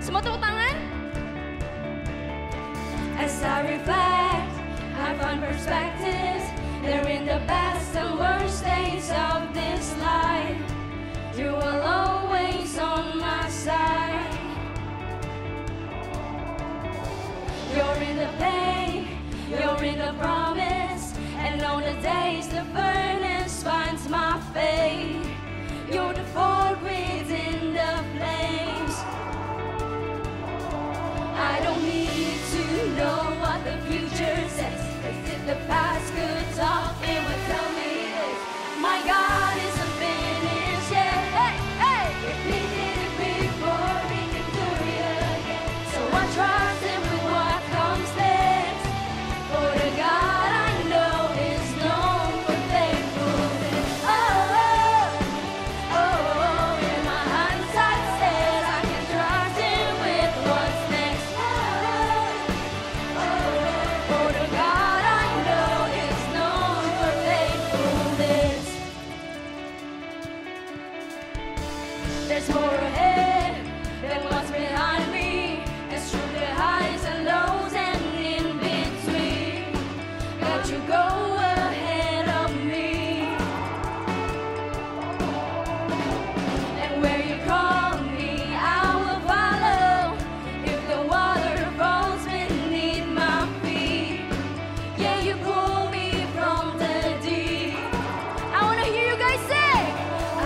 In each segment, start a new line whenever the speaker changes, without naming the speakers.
Semua tepuk tangan.
As I reflect, I find perspectives. They're in the best and worst days of this life. You will always on my side. You're in the pain, you're in the promise, and on the days the furnace finds my faith. You're the fort within the flames. I don't need to know what the future says, 'cause if the past could talk, it would tell me this: my God isn't finished yet. Hey, hey! If He did it before, He can do it again. So I trust Him with what comes next. For the God I know is known for faithfulness. Oh, oh, oh, in my hindsight says I can trust Him with what's next. For the God I know is known for faithfulness. There's more ahead than what's behind me. It's through the highs and lows and in between. Got you go ahead of me. And where you call me, I will follow. If the water falls beneath my feet, yeah, you pull me from the deep.
I want to hear you guys say.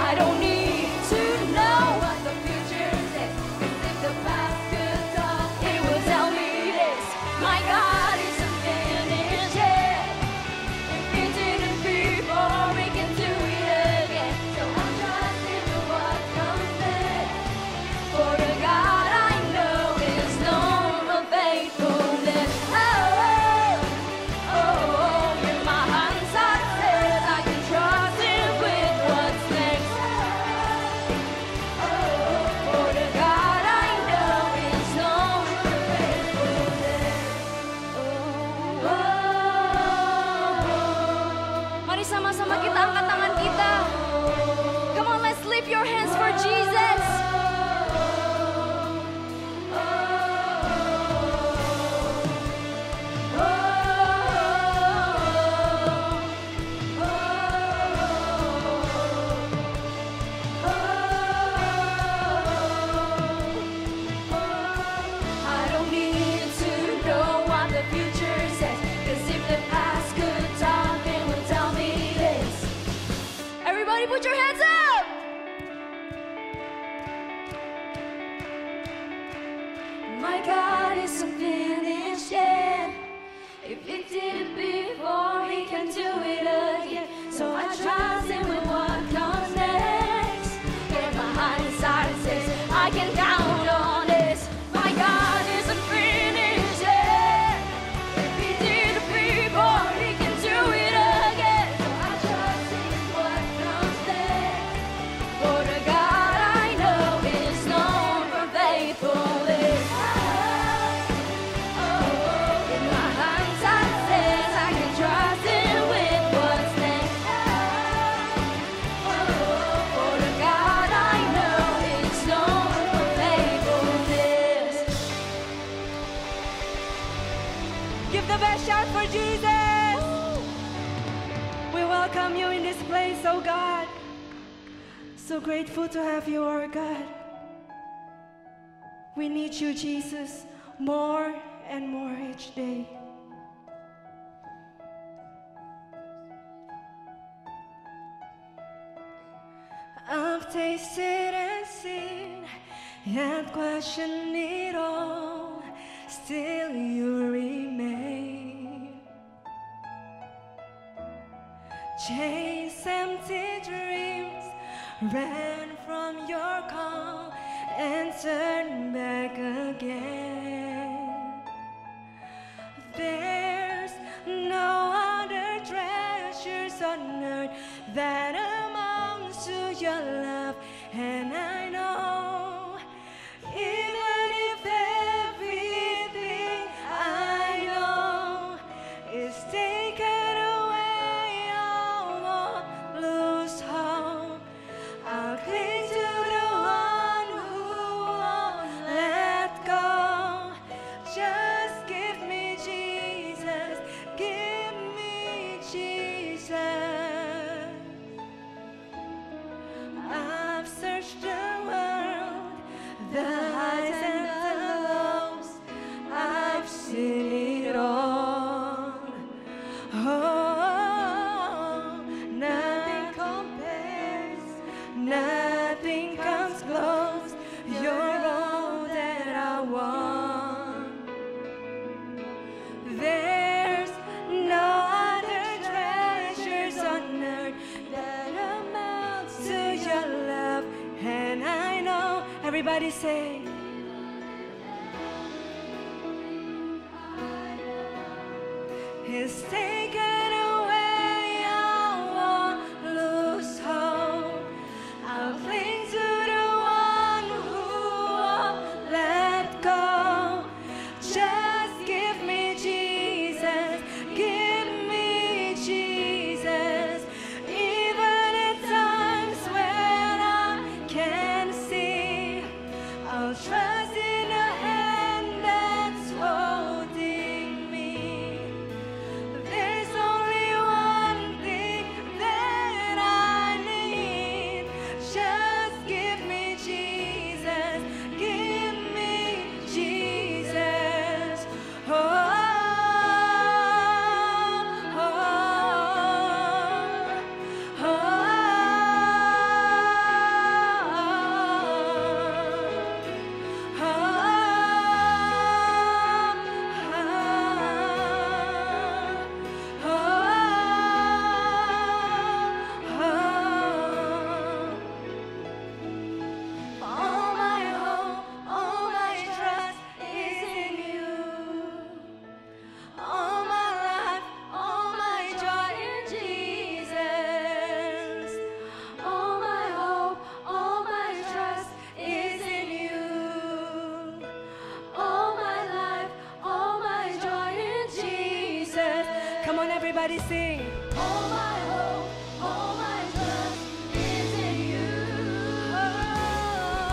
I don't need to know what the future says, 'cause if the past could talk, it will tell me this: my God isn't finished yet. If He did it before, He can do it again. So I'm trusting in what comes next. For the God I know is known for faithfulness. Oh, oh, oh, in my hindsight says I can trust Him with what's next. For the God I know is known for faithfulness. Oh,
Mari sama-sama kita angkat tangan kita. Come on, let's lift your hands for Jesus.
I don't need to know what the future says, 'cause if the past could talk, it would tell me this:
Everybody put your hands up.
my God isn't finished yet. If He did it before, He can do it again. So I trust Him with what comes next. Get behind the side and says I can count on this. My God isn't finished yet. If He did it before, He can do it again. So I trust in what comes next. For the God I know is known for faithfulness. Oh, in my hindsight says I can trust Him with what's next. For the God I know is known for faithfulness.
Give the best shout for Jesus. We welcome you in this place, oh God. So grateful to have you, our God. We need you, Jesus, more and more each day. I've tasted and seen and questioned it all. Still you remain. Chase empty dreams, ran from your call and turned back again. There's no other treasures on earth that amounts to your love, and I know even if everything I know is taken away, I won't lose hope. I'll cling to the one who won't let the highs and the lows, I've seen it all. Oh, nothing compares, nothing comes close. You're all that I want. There's no other treasures on earth that amounts to your love. And I know, everybody say, He's taken away, I won't lose hope. I'll cling to the one who won't let go. Just give me Jesus, give me Jesus. Even at times when I can't see, I'll trust in a hand that's holding me. There's only one thing that I need. Just give me Jesus, give me Jesus. Oh, oh, oh, all my hope, all my trust is in you. All my life, all my joy in Jesus. All my hope, all my trust is in you. All my life, all my joy in Jesus. Come on, everybody, sing. All my hope, all my trust is in you.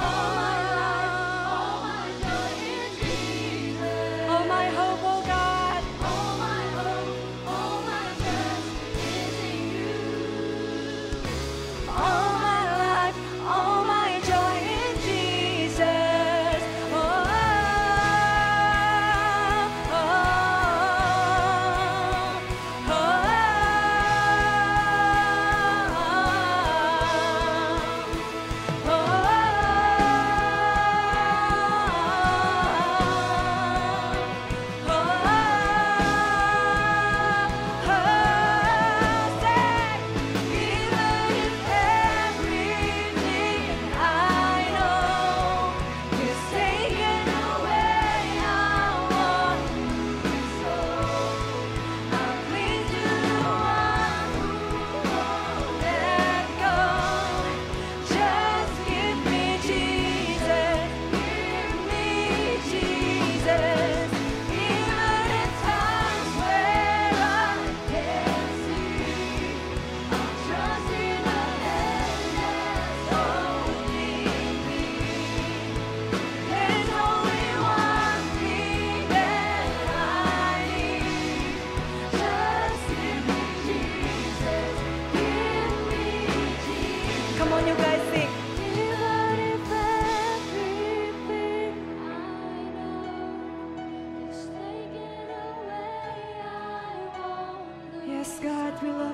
All my life, all my joy in Jesus. All my hope, oh God. All my hope, all my trust is in you. All my life, all my joy in Jesus. Oh, oh, oh,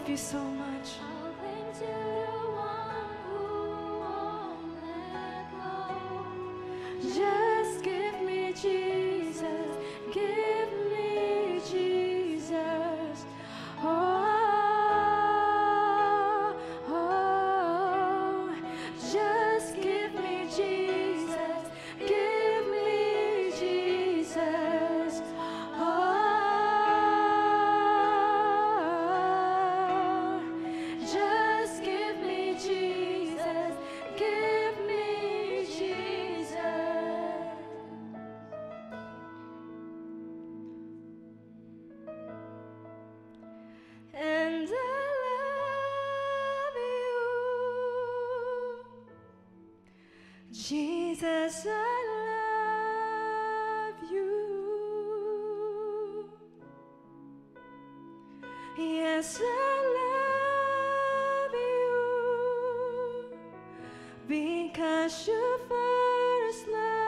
you so much.
I'll cling to the one who won't let go.
Just give me Jesus, give me Jesus. Oh, oh, just give me Jesus, give me Jesus. Oh, just give me Jesus, give me Jesus. And I love you, Jesus, I love you. Yes, I love you because you first loved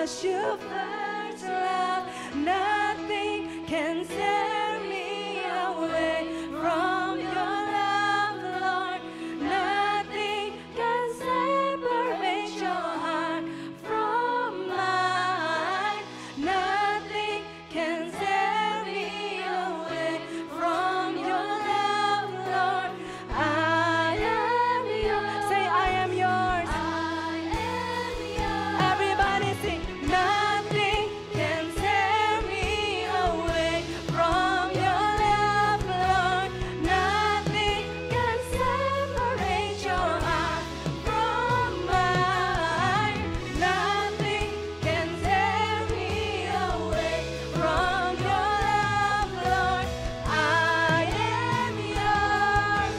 because you first love. Nothing can tear me away from your love, Lord. Nothing can separate your heart from mine. Nothing can tear me away from your love, Lord. I am yours. Say, I am yours.
I am yours.
Everybody sing. Nothing can tear me away from your love, Lord. Nothing can separate your heart from mine. Nothing can tear me away from your love, Lord. I am yours.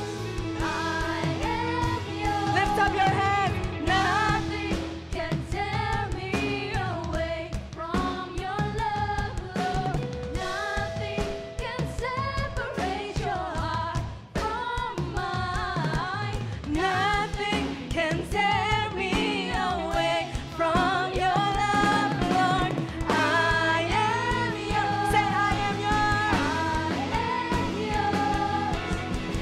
I am yours.
Lift up your head.
Nothing can tear me away from your love, Lord. Nothing can separate your heart from mine.
Nothing can tear me away from your love, Lord. I am yours. Say, I am yours.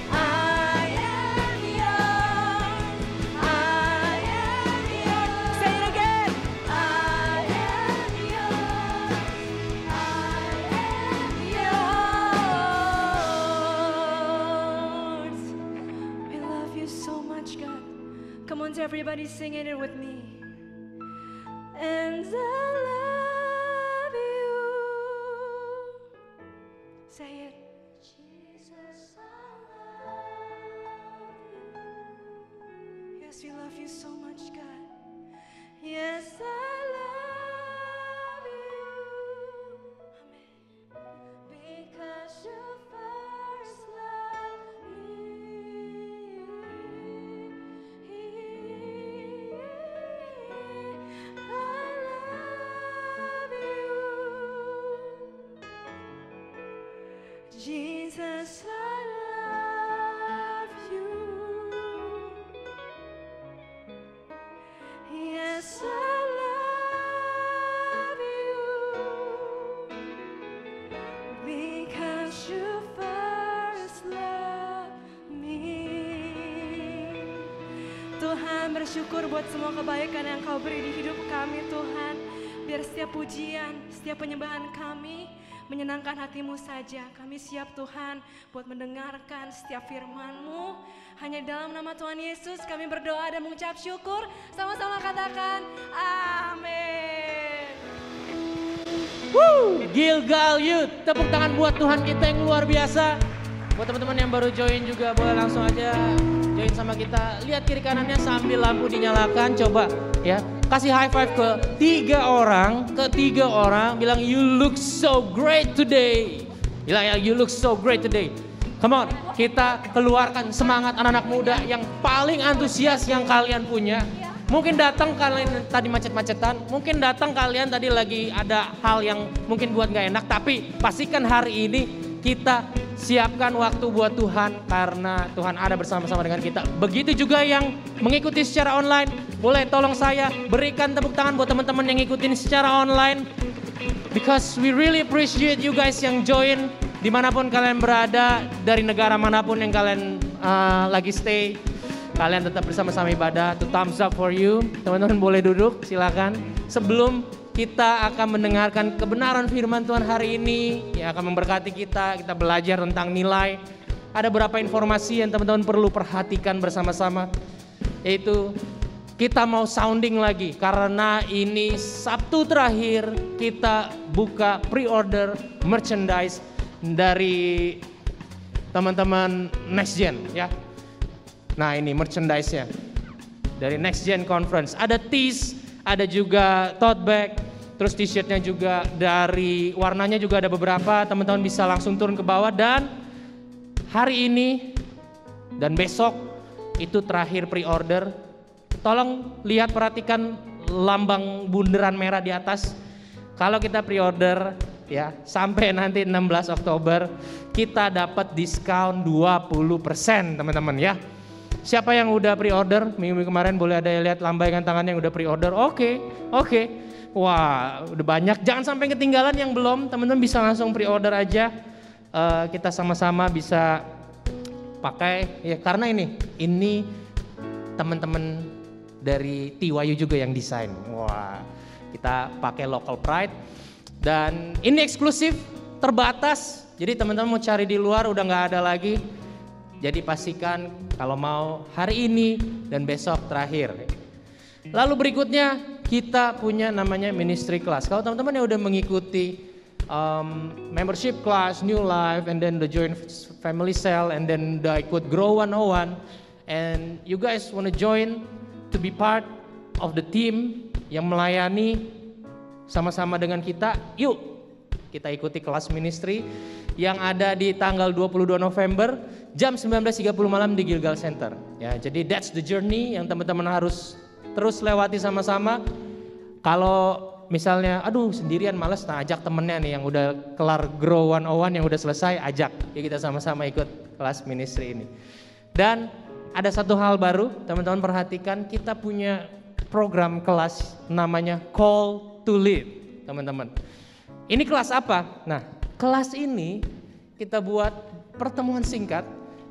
I am yours.
I am yours. Say it again.
I am yours.
Yours. We love you so much, God. Come on, everybody, sing it with me. And I love you. Say it.
Jesus, I love you.
Yes, we love you so much, God. Yes, I love you. Amen.
Because you first loved me. I love you.
Jesus, I love you. Yes, I love you. Because you first loved me. Tuhan, bersyukur buat semua kebaikan yang Kau beri di hidup kami, Tuhan. Biar setiap pujian, setiap penyembahan kami menyenangkan hati-Mu saja. Kami siap, Tuhan, buat mendengarkan setiap firman-Mu. Hanya dalam nama Tuhan Yesus kami berdoa dan mengucap syukur. Sama-sama katakan amin.
Gilgal Youth, tepuk tangan buat Tuhan kita yang luar biasa. Buat teman-teman yang baru join juga boleh langsung aja join sama kita. Lihat kiri kanannya sambil lampu dinyalakan, coba ya. Kasih high five ke tiga orang, bilang you look so great today. Bilang ya, you look so great today. Come on, kita keluarkan semangat anak-anak muda yang paling antusias yang kalian punya. Mungkin datang kalian tadi macet-macetan, mungkin datang kalian tadi lagi ada hal yang mungkin buat gak enak, tapi pastikan hari ini kita siapkan waktu buat Tuhan karena Tuhan ada bersama-sama dengan kita. Begitu juga yang mengikuti secara online, boleh tolong saya berikan tepuk tangan buat teman-teman yang ngikutin secara online. Because we really appreciate you guys yang join dimanapun kalian berada, dari negara manapun yang kalian lagi stay. Kalian tetap bersama-sama ibadah. To thumbs up for you. Teman-teman boleh duduk, silakan. Sebelum kita akan mendengarkan kebenaran firman Tuhan hari ini, yang akan memberkati kita belajar tentang nilai. Ada beberapa informasi yang teman-teman perlu perhatikan bersama-sama. Yaitu kita mau sounding lagi karena ini Sabtu terakhir kita buka pre-order merchandise dari teman-teman Next Gen ya. Nah ini merchandise-nya dari Next Gen Conference. Ada tees, ada juga tote bag, terus t-shirtnya juga dari warnanya juga ada beberapa. Teman-teman bisa langsung turun ke bawah dan hari ini dan besok itu terakhir pre-order. Tolong lihat, perhatikan lambang bundaran merah di atas. Kalau kita pre-order ya sampai nanti 16 Oktober kita dapat diskon 20% teman-teman ya. Siapa yang udah pre-order minggu kemarin boleh ada lihat lambaikan tangannya yang udah pre-order. Oke. Wah, udah banyak. Jangan sampai ketinggalan yang belum. Teman-teman bisa langsung pre-order aja. Kita sama-sama bisa pakai. Ya karena ini teman-teman dari TYU juga yang desain. Wah, kita pakai local pride. Dan ini eksklusif, terbatas. Jadi teman-teman mau cari di luar udah nggak ada lagi. Jadi pastikan kalau mau hari ini dan besok terakhir. Lalu berikutnya kita punya namanya ministry class. Kalau teman-teman yang udah mengikuti membership class, New Life, and then the Join Family Cell, and then the ikut Grow 101, and you guys wanna join to be part of the team yang melayani sama-sama dengan kita, yuk kita ikuti kelas ministry yang ada di tanggal 22 November jam 19.30 malam di Gilgal Center. Ya, jadi that's the journey yang teman-teman harus terus lewati sama-sama. Kalau misalnya aduh sendirian males, nah ajak temennya nih yang udah kelar Grow 101 yang udah selesai, ajak ya kita sama-sama ikut kelas ministry ini. Dan ada satu hal baru, teman-teman perhatikan, kita punya program kelas namanya Call to Lead, teman-teman. Ini kelas apa? Nah, kelas ini kita buat pertemuan singkat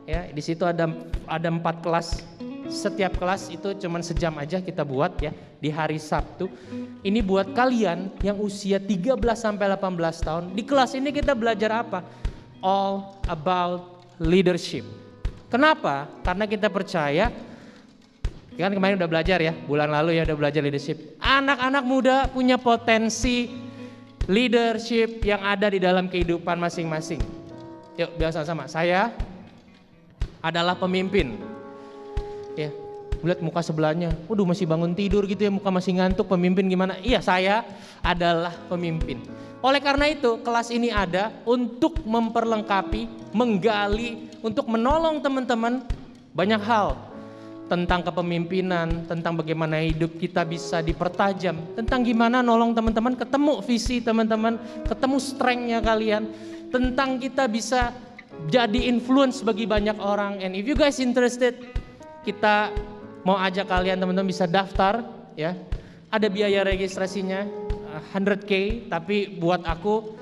ya. Di situ ada 4 kelas. Setiap kelas itu cuma sejam aja kita buat ya di hari Sabtu. Ini buat kalian yang usia 13 sampai 18 tahun. Di kelas ini kita belajar apa? All about leadership. Kenapa? Karena kita percaya, kan kemarin udah belajar ya, bulan lalu ya udah belajar leadership. Anak-anak muda punya potensi leadership yang ada di dalam kehidupan masing-masing. Yuk biasa sama, saya adalah pemimpin. Ya, lihat muka sebelahnya, waduh masih bangun tidur gitu ya, muka masih ngantuk, pemimpin gimana? Iya, saya adalah pemimpin. Oleh karena itu, kelas ini ada untuk memperlengkapi, menggali, untuk menolong teman-teman banyak hal tentang kepemimpinan, tentang bagaimana hidup kita bisa dipertajam, tentang gimana nolong teman-teman ketemu visi teman-teman, ketemu strength-nya kalian, tentang kita bisa jadi influence bagi banyak orang. And if you guys interested, kita mau ajak kalian teman-teman bisa daftar ya. Ada biaya registrasinya 100K, tapi buat aku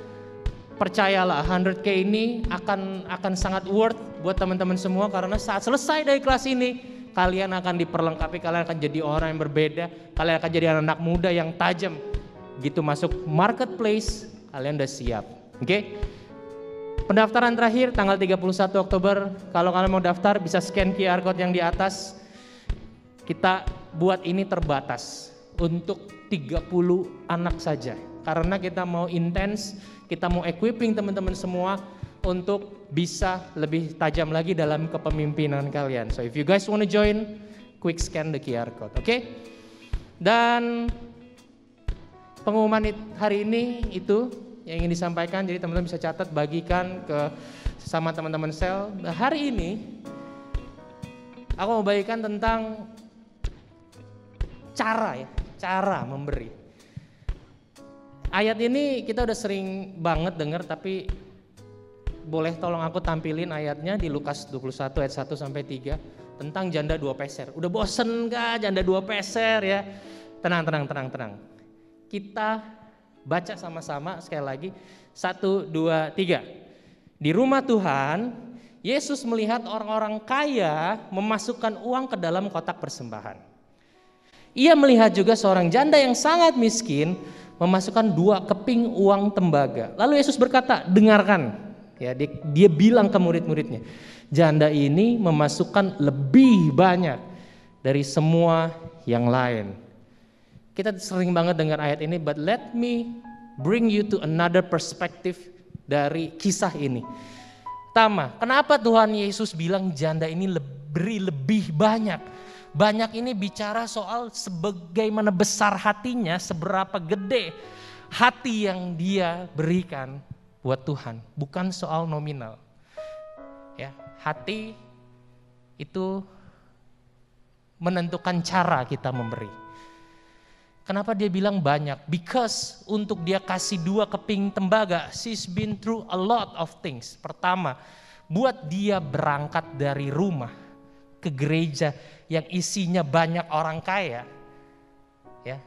percayalah 100K ini akan sangat worth buat teman-teman semua, karena saat selesai dari kelas ini kalian akan diperlengkapi, kalian akan jadi orang yang berbeda, kalian akan jadi anak muda yang tajam. Gitu masuk marketplace, kalian udah siap. Oke? Pendaftaran terakhir tanggal 31 Oktober. Kalau kalian mau daftar bisa scan QR code yang di atas. Kita buat ini terbatas untuk 30 anak saja. Karena kita mau intens, kita mau equipping teman-teman semua untuk bisa lebih tajam lagi dalam kepemimpinan kalian. So if you guys want to join, quick scan the QR code, oke? Dan pengumuman hari ini itu yang ingin disampaikan, jadi teman-teman bisa catat, bagikan ke sesama teman-teman sel. Nah, hari ini aku mau bagikan tentang cara memberi. Ayat ini kita udah sering banget dengar, tapi boleh tolong aku tampilin ayatnya di Lukas 21 ayat 1 sampai 3 tentang janda 2 peser. Udah bosen gak janda 2 peser ya? Tenang. Kita baca sama-sama sekali lagi. 1, 2, 3. Di rumah Tuhan, Yesus melihat orang-orang kaya memasukkan uang ke dalam kotak persembahan. Ia melihat juga seorang janda yang sangat miskin memasukkan 2 keping uang tembaga. Lalu Yesus berkata, dengarkan. Ya, dia bilang ke murid-muridnya, janda ini memasukkan lebih banyak dari semua yang lain. Kita sering banget dengar ayat ini, but let me bring you to another perspective dari kisah ini. Pertama, kenapa Tuhan Yesus bilang janda ini beri lebih banyak? Banyak ini bicara soal sebagaimana besar hatinya, seberapa gede hati yang dia berikan buat Tuhan, bukan soal nominal. Ya, hati itu menentukan cara kita memberi. Kenapa dia bilang banyak? Because untuk dia kasih 2 keping tembaga, she's been through a lot of things. Pertama, buat dia berangkat dari rumah ke gereja yang isinya banyak orang kaya. Ya.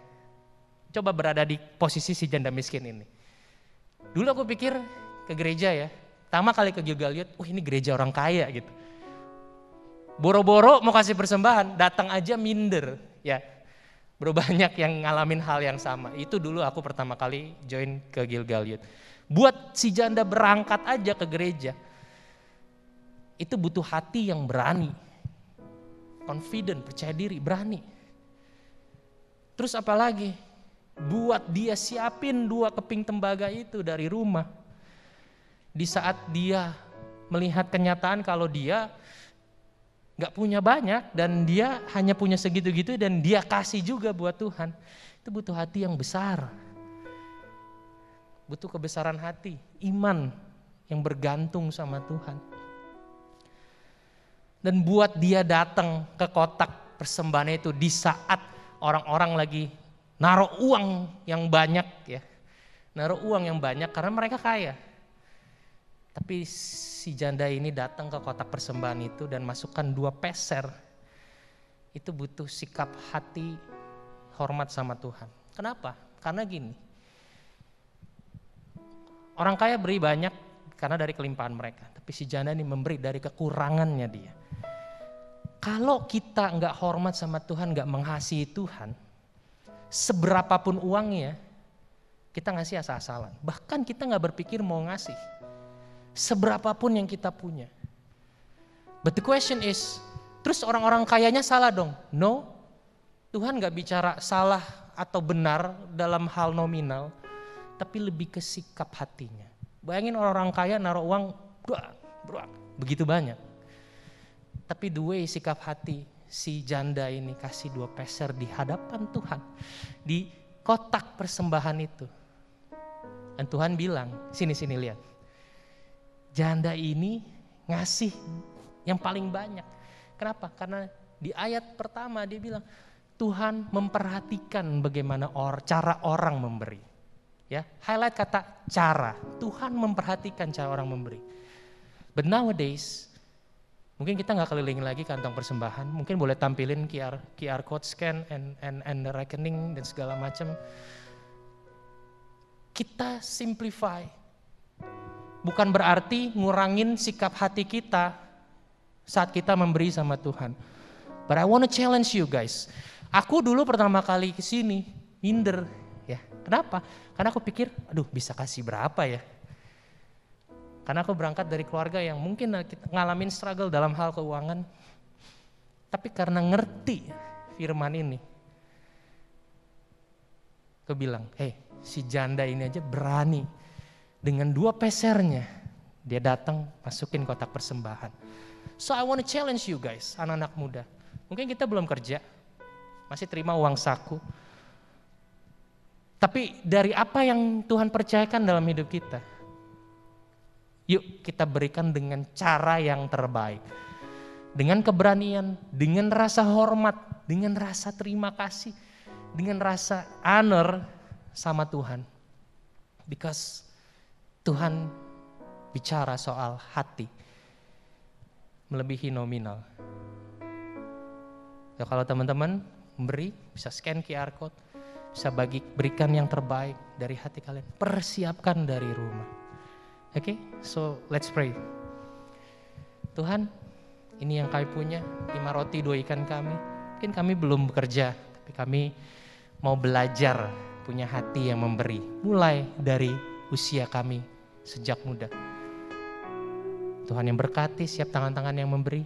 Coba berada di posisi si janda miskin ini. Dulu aku pikir ke gereja ya, pertama kali ke Gilgal Youth, ini gereja orang kaya gitu. Boro-boro mau kasih persembahan, datang aja minder ya. Bro banyak yang ngalamin hal yang sama. Itu dulu aku pertama kali join ke Gilgal Youth. Buat si janda berangkat aja ke gereja, itu butuh hati yang berani. Confident, percaya diri, berani. Terus apa lagi? Buat dia siapin 2 keping tembaga itu dari rumah. Di saat dia melihat kenyataan kalau dia gak punya banyak dan dia hanya punya segitu-gitu dan dia kasih juga buat Tuhan. Itu butuh hati yang besar. Butuh kebesaran hati, iman yang bergantung sama Tuhan. Dan buat dia datang ke kotak persembahan itu di saat orang-orang lagi naruh uang yang banyak ya. Naruh uang yang banyak karena mereka kaya. Tapi si janda ini datang ke kotak persembahan itu dan masukkan 2 peser. Itu butuh sikap hati hormat sama Tuhan. Kenapa? Karena gini. Orang kaya beri banyak karena dari kelimpahan mereka. Tapi si janda ini memberi dari kekurangannya dia. Kalau kita nggak hormat sama Tuhan, nggak mengasihi Tuhan, seberapapun uangnya, kita ngasih asal-asalan. Bahkan kita nggak berpikir mau ngasih. Seberapapun yang kita punya. But the question is, terus orang-orang kayanya salah dong? No, Tuhan nggak bicara salah atau benar dalam hal nominal, tapi lebih ke sikap hatinya. Bayangin orang-orang kaya naruh uang, begitu banyak. Tapi the way sikap hati si janda ini kasih 2 peser di hadapan Tuhan. Di kotak persembahan itu. Dan Tuhan bilang, sini lihat. Janda ini ngasih yang paling banyak. Kenapa? Karena di ayat pertama dia bilang, Tuhan memperhatikan bagaimana cara orang memberi. Ya, highlight kata cara. Tuhan memperhatikan cara orang memberi. But nowadays, mungkin kita nggak keliling lagi kantong persembahan, mungkin boleh tampilin QR code scan and the reckoning dan segala macam. Kita simplify, bukan berarti ngurangin sikap hati kita saat kita memberi sama Tuhan. But I want to challenge you guys. Aku dulu pertama kali kesini minder, ya. Kenapa? Karena aku pikir, aduh bisa kasih berapa ya? Karena aku berangkat dari keluarga yang mungkin ngalamin struggle dalam hal keuangan. Tapi karena ngerti firman ini. Aku bilang, si janda ini aja berani. Dengan 2 pesernya, dia datang masukin kotak persembahan. So I want to challenge you guys, anak-anak muda. Mungkin kita belum kerja, masih terima uang saku. Tapi dari apa yang Tuhan percayakan dalam hidup kita, yuk kita berikan dengan cara yang terbaik. Dengan keberanian, dengan rasa hormat, dengan rasa terima kasih, dengan rasa honor sama Tuhan. Because Tuhan bicara soal hati, melebihi nominal. Ya, kalau teman-teman memberi, bisa scan QR code, bisa berikan yang terbaik dari hati kalian. Persiapkan dari rumah. Oke, so let's pray. Tuhan, ini yang kami punya, 5 roti 2 ikan kami. Mungkin kami belum bekerja, tapi kami mau belajar punya hati yang memberi. Mulai dari usia kami sejak muda. Tuhan yang berkati siap tangan-tangan yang memberi.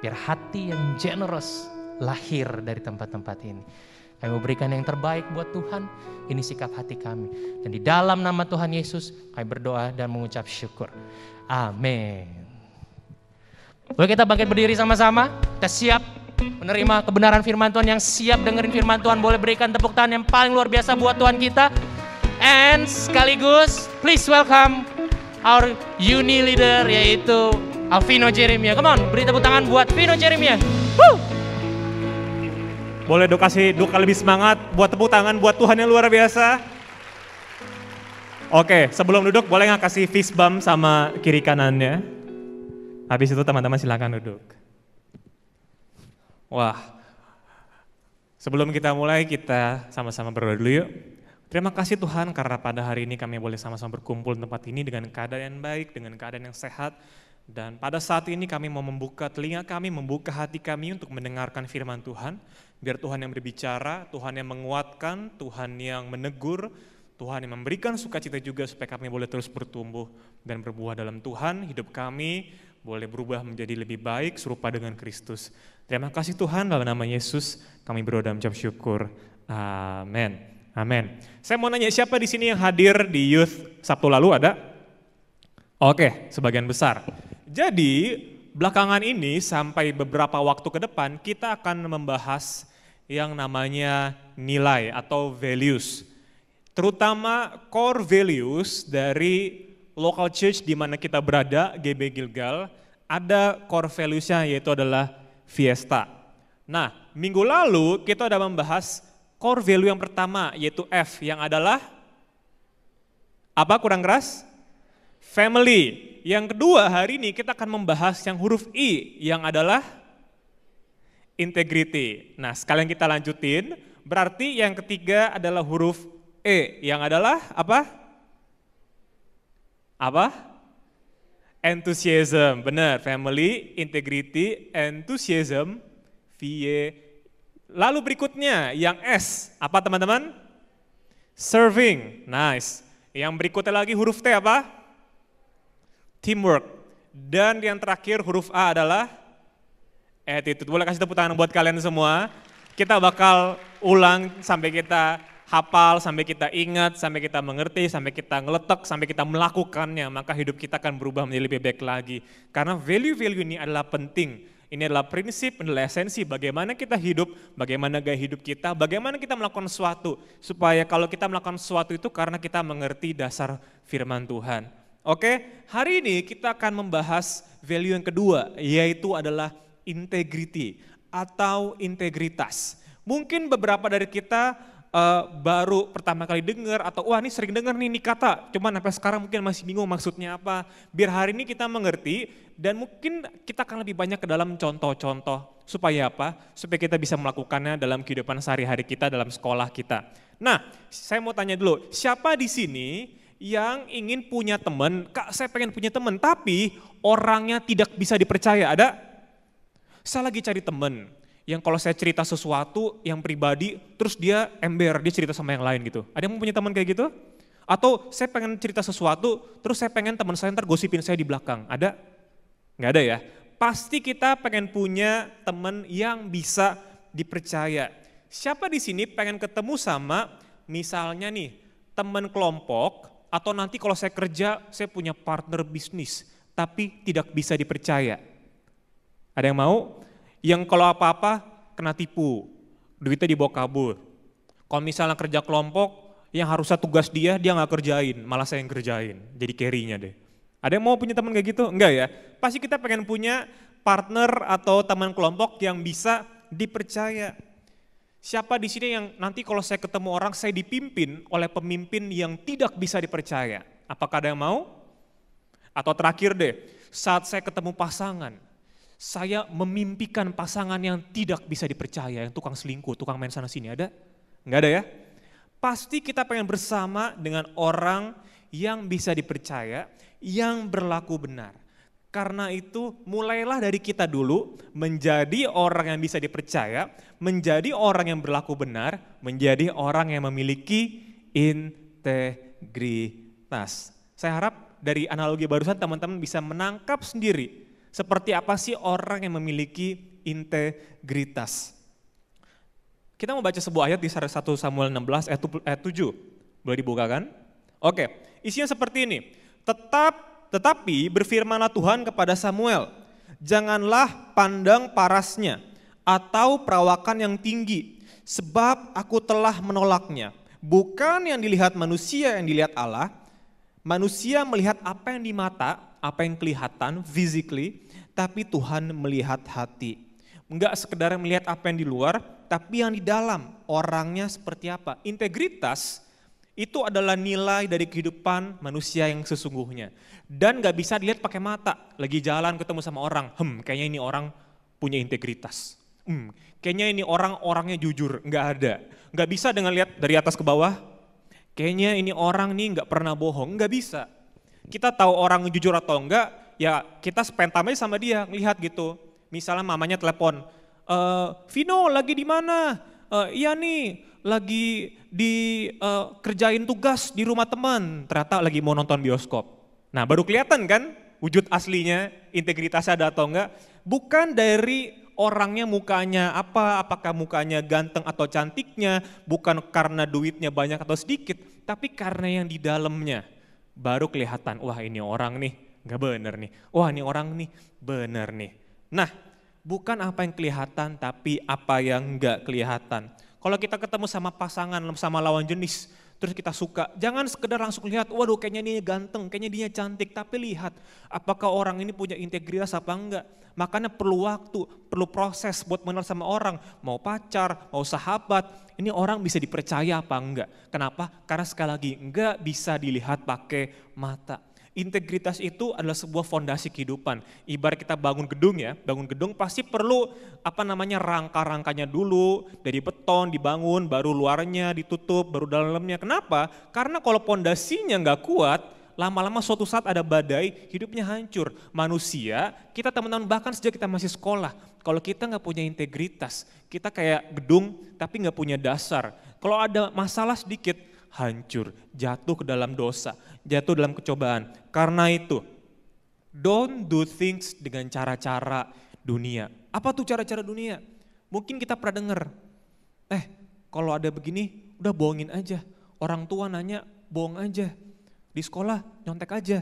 Biar hati yang generous lahir dari tempat-tempat ini. Kami mau berikan yang terbaik buat Tuhan, ini sikap hati kami. Dan di dalam nama Tuhan Yesus, kami berdoa dan mengucap syukur. Amin. Boleh kita bangkit berdiri sama-sama? Kita siap menerima kebenaran firman Tuhan, yang siap dengerin firman Tuhan. Boleh berikan tepuk tangan yang paling luar biasa buat Tuhan kita. And sekaligus, please welcome our uni leader, yaitu Alvino Jeremia. Come on, beri tepuk tangan buat Vino Jeremia. Woo!
Boleh kasih 2 kali lebih semangat buat tepuk tangan buat Tuhan yang luar biasa. Oke, sebelum duduk boleh nggak kasih fist bump sama kiri kanannya? Habis itu teman-teman silakan duduk. Wah, Sebelum kita mulai, kita sama-sama berdoa dulu yuk. Terima kasih Tuhan karena pada hari ini kami boleh sama-sama berkumpul di tempat ini dengan keadaan yang baik, dengan keadaan yang sehat. Dan pada saat ini kami mau membuka telinga kami, membuka hati kami untuk mendengarkan firman Tuhan. Biar Tuhan yang berbicara, Tuhan yang menguatkan, Tuhan yang menegur, Tuhan yang memberikan sukacita juga supaya kami boleh terus bertumbuh dan berbuah dalam Tuhan. Hidup kami boleh berubah menjadi lebih baik serupa dengan Kristus. Terima kasih Tuhan, dalam nama Yesus kami berdoa dan mengucap syukur. Amin. Amin. Saya mau nanya, siapa di sini yang hadir di Youth Sabtu lalu, ada? Oke, sebagian besar. Jadi belakangan ini sampai beberapa waktu ke depan kita akan membahas yang namanya nilai atau values. Terutama core values dari local church di mana kita berada, GB Gilgal, ada core values-nya yaitu adalah Fiesta. Nah, minggu lalu kita udah membahas core value yang pertama yaitu F yang adalah apa, kurang keras? Family. Yang kedua hari ini kita akan membahas yang huruf I yang adalah integrity. Nah sekalian kita lanjutin, berarti yang ketiga adalah huruf E yang adalah apa? Apa? Enthusiasm, benar, family, integrity, enthusiasm, VE. Lalu berikutnya yang S, apa teman-teman? Serving, nice. Yang berikutnya lagi huruf T apa? Teamwork. Dan yang terakhir huruf A adalah attitude. Boleh kasih tepuk tangan buat kalian semua. Kita bakal ulang sampai kita hafal, sampai kita ingat, sampai kita mengerti, sampai kita ngeletek, sampai kita melakukannya. Maka hidup kita akan berubah menjadi lebih baik lagi. Karena value-value ini adalah penting. Ini adalah prinsip, adalah esensi bagaimana kita hidup, bagaimana gaya hidup kita, bagaimana kita melakukan sesuatu. Supaya kalau kita melakukan sesuatu itu karena kita mengerti dasar firman Tuhan. Oke, hari ini kita akan membahas value yang kedua, yaitu adalah integrity atau integritas. Mungkin beberapa dari kita baru pertama kali dengar atau wah ini sering dengar nih kata, cuman sampai sekarang mungkin masih bingung maksudnya apa. Biar hari ini kita mengerti dan mungkin kita akan lebih banyak ke dalam contoh-contoh. Supaya apa? Supaya kita bisa melakukannya dalam kehidupan sehari-hari kita, dalam sekolah kita. Nah, saya mau tanya dulu, siapa di sini yang ingin punya teman? Kak, saya pengen punya teman, tapi orangnya tidak bisa dipercaya, ada? Saya lagi cari teman yang kalau saya cerita sesuatu yang pribadi, terus dia ember, dia cerita sama yang lain gitu. Ada yang mau punya teman kayak gitu? Atau saya pengen cerita sesuatu, terus saya pengen teman saya ntar gosipin saya di belakang. Ada? Nggak ada ya? Pasti kita pengen punya teman yang bisa dipercaya. Siapa di sini pengen ketemu sama misalnya nih teman kelompok, atau nanti kalau saya kerja saya punya partner bisnis, tapi tidak bisa dipercaya. Ada yang mau? Yang kalau apa-apa kena tipu, duitnya dibawa kabur. Kalau misalnya kerja kelompok, yang harusnya tugas dia nggak kerjain, malah saya yang kerjain, jadi carry-nya deh. Ada yang mau punya teman kayak gitu? Enggak ya? Pasti kita pengen punya partner atau teman kelompok yang bisa dipercaya. Siapa di sini yang nanti kalau saya ketemu orang, saya dipimpin oleh pemimpin yang tidak bisa dipercaya? Apakah ada yang mau? Atau terakhir deh, saat saya ketemu pasangan, saya memimpikan pasangan yang tidak bisa dipercaya, yang tukang selingkuh, tukang main sana sini, ada? Enggak ada ya? Pasti kita pengen bersama dengan orang yang bisa dipercaya, yang berlaku benar. Karena itu mulailah dari kita dulu menjadi orang yang bisa dipercaya, menjadi orang yang berlaku benar, menjadi orang yang memiliki integritas. Saya harap dari analogi barusan teman-teman bisa menangkap sendiri seperti apa sih orang yang memiliki integritas. Kita mau baca sebuah ayat di 1 Samuel 16 ayat 7. Boleh dibukakan? Oke, isinya seperti ini. Tetapi berfirmanlah Tuhan kepada Samuel, janganlah pandang parasnya atau perawakan yang tinggi, sebab aku telah menolaknya. Bukan yang dilihat manusia yang dilihat Allah. Manusia melihat apa yang di mata, apa yang kelihatan physically, tapi Tuhan melihat hati. Enggak sekedar melihat apa yang di luar, tapi yang di dalam, orangnya seperti apa. Integritas itu adalah nilai dari kehidupan manusia yang sesungguhnya. Dan gak bisa dilihat pakai mata, lagi jalan ketemu sama orang, kayaknya ini orang punya integritas. Kayaknya ini orangnya jujur, nggak ada. Nggak bisa dengan lihat dari atas ke bawah, kayaknya ini orang nih nggak pernah bohong, nggak bisa. Kita tahu orang jujur atau enggak, ya kita spend time aja sama dia, ngelihat gitu. Misalnya mamanya telepon, Vino lagi di mana? Iya nih, lagi kerjain tugas di rumah teman, ternyata lagi mau nonton bioskop. Nah baru kelihatan kan wujud aslinya, integritasnya ada atau enggak. Bukan dari orangnya mukanya apa, apakah mukanya ganteng atau cantiknya, bukan karena duitnya banyak atau sedikit, tapi karena yang di dalamnya. Baru kelihatan, wah ini orang nih nggak bener nih, wah ini orang nih bener nih. Nah bukan apa yang kelihatan tapi apa yang nggak kelihatan. Kalau kita ketemu sama pasangan, sama lawan jenis, terus kita suka, jangan sekedar langsung lihat, waduh kayaknya dia ganteng, kayaknya dia cantik, tapi lihat apakah orang ini punya integritas apa enggak. Makanya perlu waktu, perlu proses buat mengenal sama orang, mau pacar, mau sahabat, ini orang bisa dipercaya apa enggak. Kenapa? Karena sekali lagi enggak bisa dilihat pakai mata. Integritas itu adalah sebuah fondasi kehidupan. Ibarat kita bangun gedung ya, bangun gedung pasti perlu rangka-rangkanya dulu, dari beton dibangun, baru luarnya ditutup, baru dalamnya. Kenapa? Karena kalau fondasinya nggak kuat, lama-lama suatu saat ada badai, hidupnya hancur. Manusia, kita teman-teman bahkan sejak kita masih sekolah, kalau kita nggak punya integritas, kita kayak gedung tapi nggak punya dasar. Kalau ada masalah sedikit, hancur, jatuh ke dalam dosa, jatuh dalam kecobaan. Karena itu, don't do things dengan cara-cara dunia. Apa tuh cara-cara dunia? Mungkin kita pernah dengar, kalau ada begini udah bohongin aja. Orang tua nanya, bohong aja. Di sekolah nyontek aja.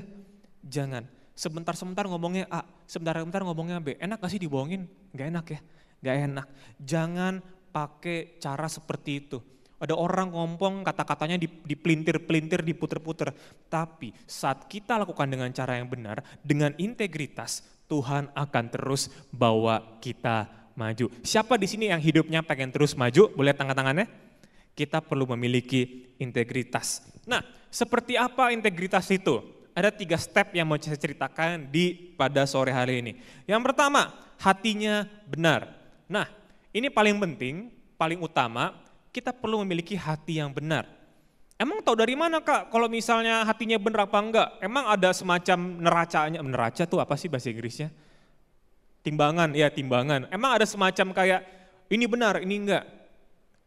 Jangan, sebentar-sebentar ngomongnya A, sebentar-sebentar ngomongnya B. Enak gak sih dibohongin? Gak enak ya, gak enak. Jangan pakai cara seperti itu. Ada orang ngomong kata-katanya dipelintir-pelintir, diputer-puter. Tapi saat kita lakukan dengan cara yang benar, dengan integritas, Tuhan akan terus bawa kita maju. Siapa di sini yang hidupnya pengen terus maju? Boleh tangan-tangannya? Kita perlu memiliki integritas. Nah, seperti apa integritas itu? Ada 3 step yang mau saya ceritakan pada sore hari ini. Yang pertama, hatinya benar. Nah, ini paling penting, paling utama, kita perlu memiliki hati yang benar. Emang tahu dari mana Kak kalau misalnya hatinya benar apa enggak? Emang ada semacam neraca tuh apa sih bahasa Inggrisnya? Timbangan, ya timbangan. Emang ada semacam kayak ini benar, ini enggak?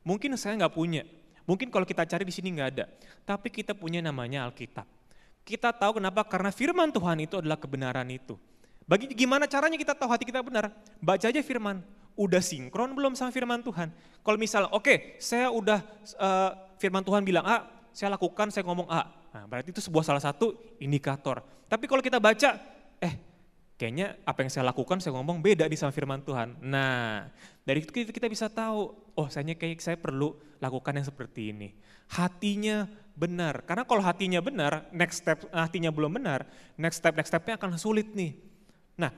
Mungkin saya nggak punya, mungkin kalau kita cari di sini nggak ada. Tapi kita punya namanya Alkitab. Kita tahu kenapa? Karena firman Tuhan itu adalah kebenaran itu. Gimana caranya kita tahu hati kita benar? Baca aja firman. Udah sinkron belum sama firman Tuhan? Kalau misalnya, saya udah firman Tuhan bilang A, saya lakukan, saya ngomong A. Nah, berarti itu salah satu indikator. Tapi kalau kita baca, kayaknya apa yang saya lakukan, saya ngomong beda di sama firman Tuhan. Nah, dari itu kita bisa tahu, saya perlu lakukan yang seperti ini. Hatinya benar, karena kalau hatinya benar, next step hatinya belum benar, next stepnya akan sulit nih. Nah,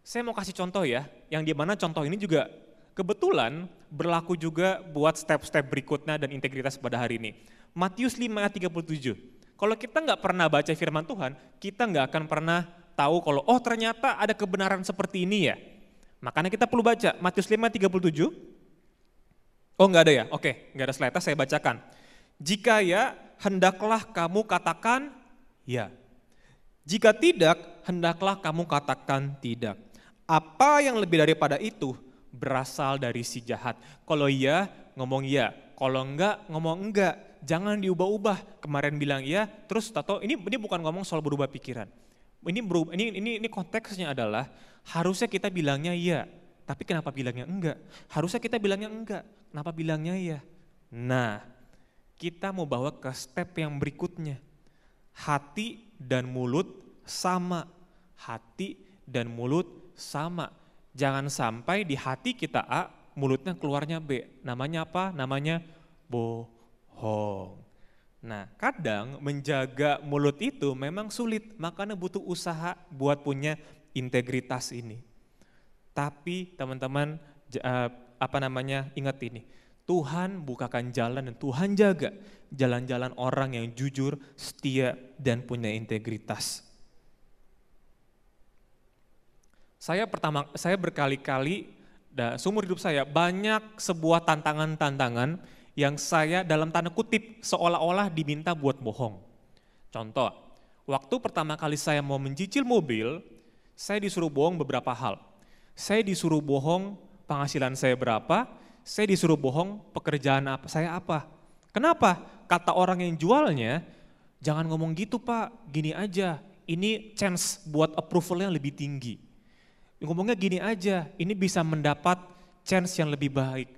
saya mau kasih contoh ya, yang dimana contoh ini juga kebetulan berlaku juga buat step-step berikutnya dan integritas pada hari ini. Matius 5 ayat 37, kalau kita nggak pernah baca firman Tuhan, kita nggak akan pernah tahu kalau ternyata ada kebenaran seperti ini ya. Makanya kita perlu baca Matius 5 ayat 37. Nggak ada ya? Oke, nggak ada slide, saya bacakan. Jika ya, hendaklah kamu katakan ya. Jika tidak, hendaklah kamu katakan tidak. Apa yang lebih daripada itu berasal dari si jahat. Kalau iya, ngomong iya. Kalau enggak, ngomong enggak. Jangan diubah-ubah. Kemarin bilang iya, terus tato ini bukan ngomong soal berubah pikiran. Ini konteksnya adalah harusnya kita bilangnya iya. Tapi kenapa bilangnya enggak? Harusnya kita bilangnya enggak. Kenapa bilangnya iya? Nah, kita mau bawa ke step yang berikutnya. Hati dan mulut sama. Hati dan mulut sama. Jangan sampai di hati kita A, mulutnya keluarnya B. Namanya apa? Namanya bohong. Nah, kadang menjaga mulut itu memang sulit, makanya butuh usaha buat punya integritas ini. Tapi teman-teman, ingat ini. Tuhan bukakan jalan dan Tuhan jaga jalan-jalan orang yang jujur, setia, dan punya integritas. Saya berkali-kali Dan seumur hidup saya banyak sebuah tantangan-tantangan yang saya dalam tanda kutip seolah-olah diminta buat bohong. Contoh, waktu pertama kali saya mau mencicil mobil, saya disuruh bohong beberapa hal. Saya disuruh bohong penghasilan saya berapa, saya disuruh bohong pekerjaan saya apa. Kenapa? Kata orang yang jualnya, jangan ngomong gitu Pak, gini aja, ini chance buat approvalnya lebih tinggi. Ngomongnya gini aja, ini bisa mendapat chance yang lebih baik.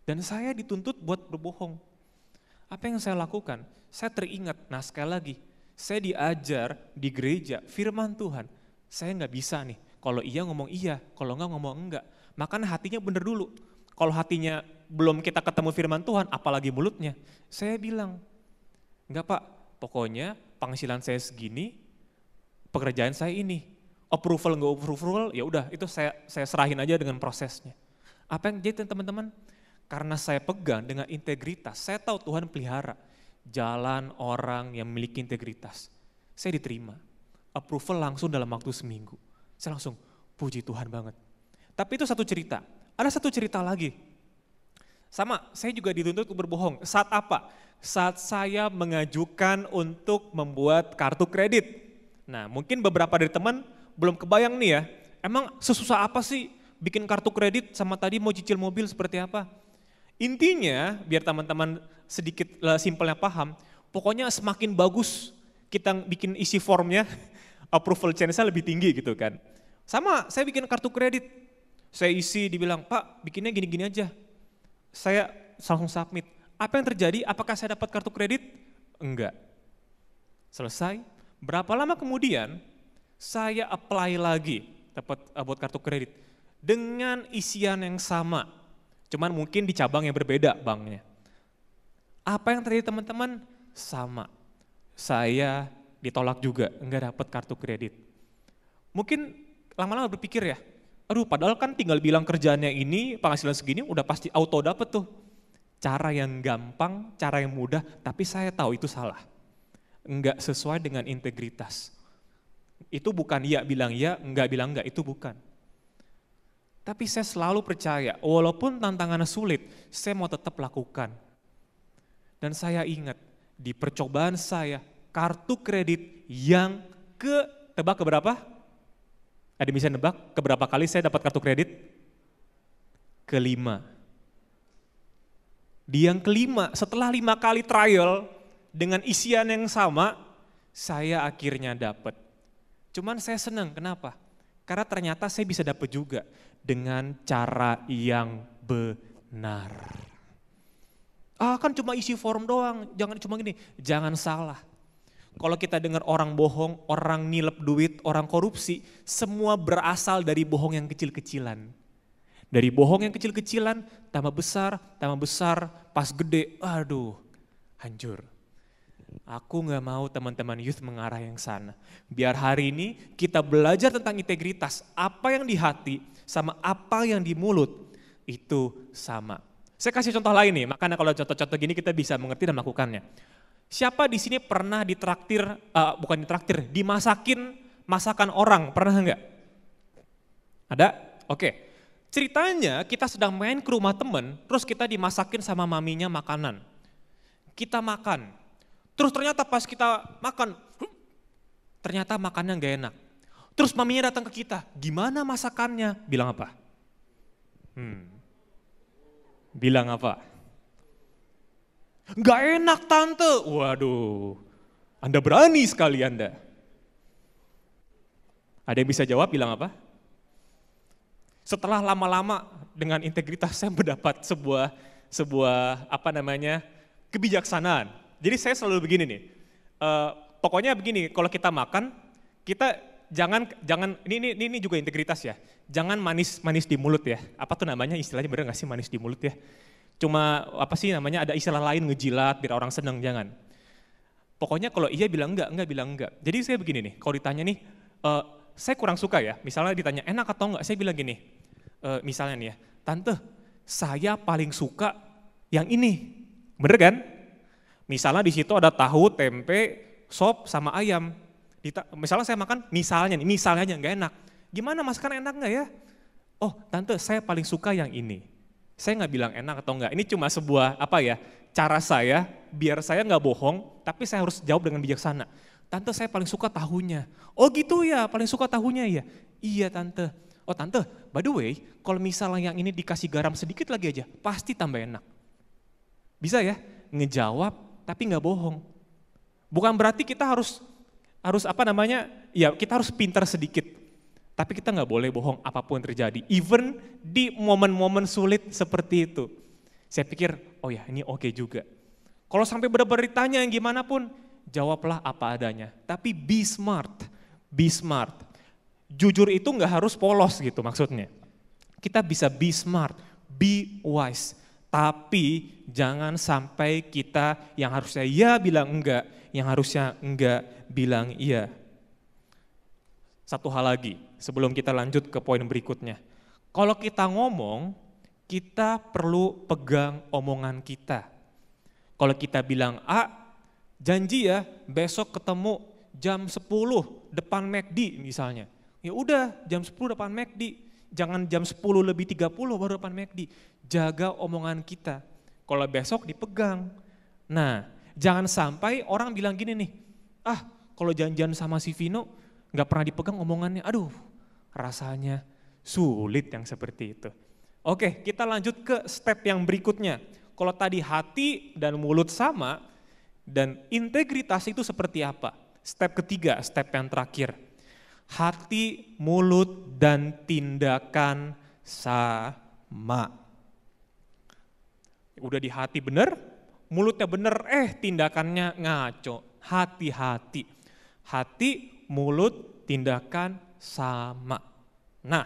Dan saya dituntut buat berbohong. Apa yang saya lakukan? Saya teringat, nah sekali lagi, saya diajar di gereja firman Tuhan. Saya nggak bisa nih, kalau iya ngomong iya, kalau enggak ngomong enggak. Makanya hatinya bener dulu. Kalau hatinya belum kita ketemu firman Tuhan, apalagi mulutnya. Saya bilang, enggak Pak, pokoknya penghasilan saya segini, pekerjaan saya ini. Approval nggak approval, ya udah itu saya serahin aja dengan prosesnya. Apa yang jadi teman-teman? Karena saya pegang dengan integritas, saya tahu Tuhan pelihara jalan orang yang memiliki integritas. Saya diterima, approval langsung dalam waktu seminggu. Saya langsung puji Tuhan banget. Tapi itu satu cerita, ada satu cerita lagi. Sama, saya juga dituntut untuk berbohong. Saat apa? Saat saya mengajukan untuk membuat kartu kredit. Nah mungkin beberapa dari teman belum kebayang nih ya, emang sesusah apa sih bikin kartu kredit sama tadi mau cicil mobil seperti apa? Intinya, biar teman-teman sedikit simpelnya paham, pokoknya semakin bagus kita bikin isi formnya, approval chance-nya lebih tinggi gitu kan. Sama, saya bikin kartu kredit, saya isi dibilang, Pak bikinnya gini-gini aja. Saya langsung submit. Apa yang terjadi? Apakah saya dapat kartu kredit? Enggak. Selesai, berapa lama kemudian, saya apply lagi dapat buat kartu kredit dengan isian yang sama, cuman mungkin di cabang yang berbeda banknya. Apa yang terjadi teman-teman? Sama, saya ditolak juga, enggak dapat kartu kredit. Mungkin lama-lama berpikir ya, aduh padahal kan tinggal bilang kerjaannya ini, penghasilan segini udah pasti auto dapet tuh. Cara yang gampang, cara yang mudah, tapi saya tahu itu salah. Enggak sesuai dengan integritas. Itu bukan iya bilang iya, enggak bilang enggak, itu bukan. Tapi saya selalu percaya, walaupun tantangannya sulit, saya mau tetap lakukan. Dan saya ingat, di percobaan saya, kartu kredit yang tebak keberapa? Ada bisa nebak keberapa kali saya dapat kartu kredit? Kelima. Di yang kelima, setelah 5 kali trial, dengan isian yang sama, saya akhirnya dapat. Cuman saya senang, kenapa? Karena ternyata saya bisa dapat juga dengan cara yang benar. Kan cuma isi form doang, jangan cuma gini, jangan salah. Kalau kita dengar orang bohong, orang nilep duit, orang korupsi, semua berasal dari bohong yang kecil-kecilan. Dari bohong yang kecil-kecilan, tambah besar, pas gede, aduh hancur. Aku gak mau teman-teman youth mengarah yang sana. Biar hari ini kita belajar tentang integritas, apa yang di hati sama apa yang di mulut itu sama. Saya kasih contoh lain nih, makanya kalau contoh-contoh gini kita bisa mengerti dan melakukannya. Siapa di sini pernah dimasakin masakan orang, pernah enggak? Ada? Oke. Ceritanya kita sedang main ke rumah temen, terus kita dimasakin sama maminya makanan. Kita makan. Terus ternyata pas kita makan, ternyata makannya gak enak. Terus maminya datang ke kita, gimana masakannya? Bilang apa? Bilang apa? Gak enak tante. Waduh, Anda berani sekali Anda. Ada yang bisa jawab bilang apa? Setelah lama-lama dengan integritas saya mendapat sebuah kebijaksanaan. Jadi saya selalu begini nih, pokoknya begini, kalau kita makan, kita jangan ini juga integritas ya, jangan manis di mulut ya. Apa tuh namanya istilahnya, bener nggak sih manis di mulut ya? Cuma apa sih namanya, ada istilah lain ngejilat biar orang seneng, jangan. Pokoknya kalau iya bilang enggak bilang enggak. Jadi saya begini nih, kalau ditanya nih, saya kurang suka ya, misalnya ditanya enak atau enggak, saya bilang gini, misalnya nih ya, tante saya paling suka yang ini, bener kan? Misalnya di situ ada tahu, tempe, sop, sama ayam. Misalnya saya makan, misalnya aja nggak enak. Gimana masakan enak nggak ya? oh tante saya paling suka yang ini. Saya nggak bilang enak atau enggak, ini cuma sebuah cara saya biar saya nggak bohong, tapi saya harus jawab dengan bijaksana. Tante saya paling suka tahunya. Oh gitu ya, paling suka tahunya ya. Iya tante. Oh tante, by the way, kalau misalnya yang ini dikasih garam sedikit lagi aja, pasti tambah enak. Bisa ya, ngejawab tapi nggak bohong. Bukan berarti kita harus kita harus pintar sedikit. Tapi kita nggak boleh bohong apapun yang terjadi. Even di momen-momen sulit seperti itu. Saya pikir, oh ya ini oke juga. Kalau sampai benar-benar ditanya yang gimana pun, jawablah apa adanya. Tapi be smart, be smart. Jujur itu nggak harus polos gitu maksudnya. Kita bisa be smart, be wise. Tapi jangan sampai kita yang harusnya ya bilang enggak, yang harusnya enggak bilang iya. Satu hal lagi sebelum kita lanjut ke poin berikutnya. Kalau kita ngomong, kita perlu pegang omongan kita. Kalau kita bilang A, janji ya besok ketemu jam 10 depan McD misalnya. Ya udah jam 10 depan McD, jangan jam 10 lebih 30 baru depan McD. Jaga omongan kita, kalau besok dipegang. Nah jangan sampai orang bilang gini nih, kalau janjian sama si Vino gak pernah dipegang omongannya, aduh rasanya sulit yang seperti itu. Oke, kita lanjut ke step yang berikutnya. Kalau tadi hati dan mulut sama, dan integritas itu seperti apa? Step ketiga, step yang terakhir. Hati, mulut, dan tindakan sama. Udah di hati bener, mulutnya bener, tindakannya ngaco. Hati-hati. Hati, mulut, tindakan sama. Nah,